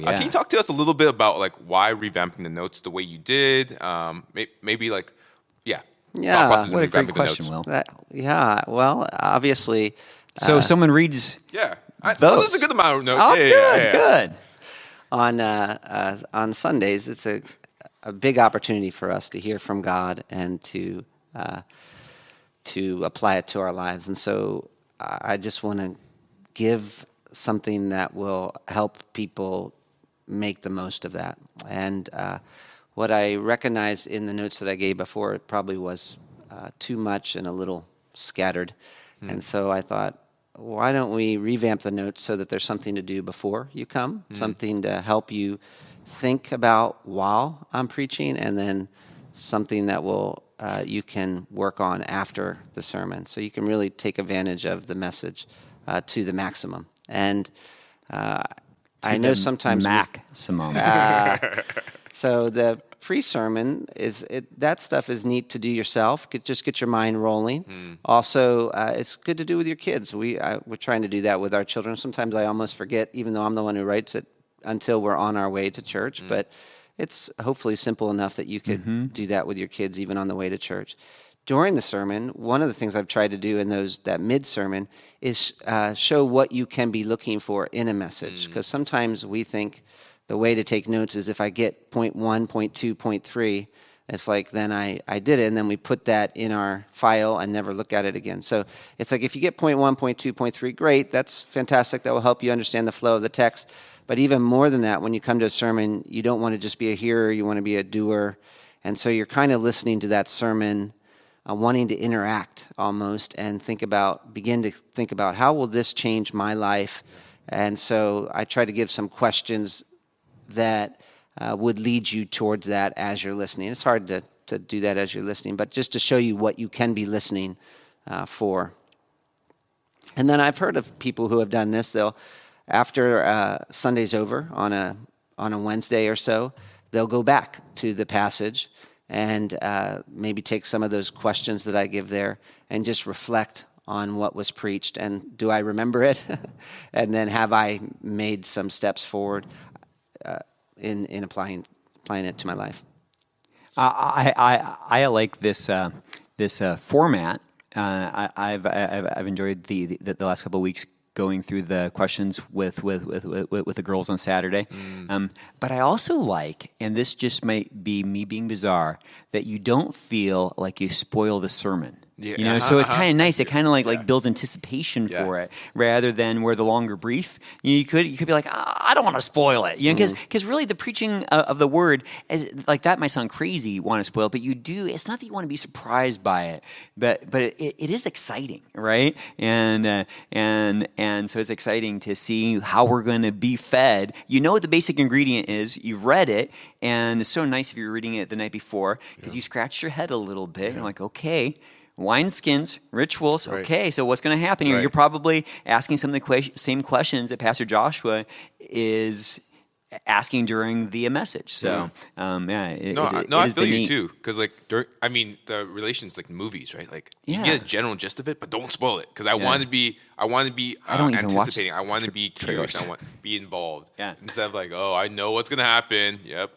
Can you talk to us a little bit about like why revamping the notes the way you did? Maybe like, thought process in What a great revamping the question, notes. Will. Well, obviously. So someone reads. That's a good amount of notes. Oh, it's good. On Sundays, it's a big opportunity for us to hear from God and to apply it to our lives. And so I just want to give something that will help people make the most of that. And what I recognized in the notes that I gave before, it probably was too much and a little scattered. And so I thought, why don't we revamp the notes so that there's something to do before you come, something to help you think about while I'm preaching, and then something that will you can work on after the sermon. So you can really take advantage of the message to the maximum. And I know sometimes maximum. So the pre-sermon that stuff is neat to do yourself. Just get your mind rolling. Also, it's good to do with your kids. We're trying to do that with our children. Sometimes I almost forget, even though I'm the one who writes it, until we're on our way to church. But it's hopefully simple enough that you could do that with your kids even on the way to church. During the sermon, one of the things I've tried to do in that mid-sermon is show what you can be looking for in a message. Because sometimes we think the way to take notes is if I get point 1, point 2, point 3, it's like then I did it, and then we put that in our file and never look at it again. So it's like if you get point 1, point 2, point 3, great, that's fantastic. That will help you understand the flow of the text. But even more than that, when you come to a sermon, you don't want to just be a hearer, you want to be a doer. And so you're kind of listening to that sermon, wanting to interact almost, and begin to think about how will this change my life. And so I try to give some questions that would lead you towards that as you're listening. It's hard to do that as you're listening, but just to show you what you can be listening for. And then I've heard of people who have done this. They'll, after Sunday's over on a Wednesday or so, they'll go back to the passage and maybe take some of those questions that I give there and just reflect on what was preached. And do I remember it? And then have I made some steps forward in applying it to my life? I like this format. I've enjoyed the last couple of weeks going through the questions with the girls on Saturday. But I also like, and this just might be me being bizarre, that you don't feel like you spoil the sermon. So it's kind of nice. It kind of like builds anticipation for it, rather than where the longer brief. You could be like, I don't want to spoil it, because really the preaching of the word, like that might sound crazy. You want to spoil it, but you do. It's not that you want to be surprised by it, but it is exciting, right? And so it's exciting to see how we're going to be fed. You know what the basic ingredient is. You've read it, and it's so nice if you're reading it the night before because you scratched your head a little bit. And you're like, okay. Wineskins, rituals. Right. Okay, so what's going to happen here? Right. You're probably asking some of the same questions that Pastor Joshua is asking during the message. So, I feel you too, because the relations like movies, right? Like you get a general gist of it, but don't spoil it, because I want to be anticipating. I want to be curious. I want to be involved. Yeah. Instead of like, oh, I know what's going to happen. Yep.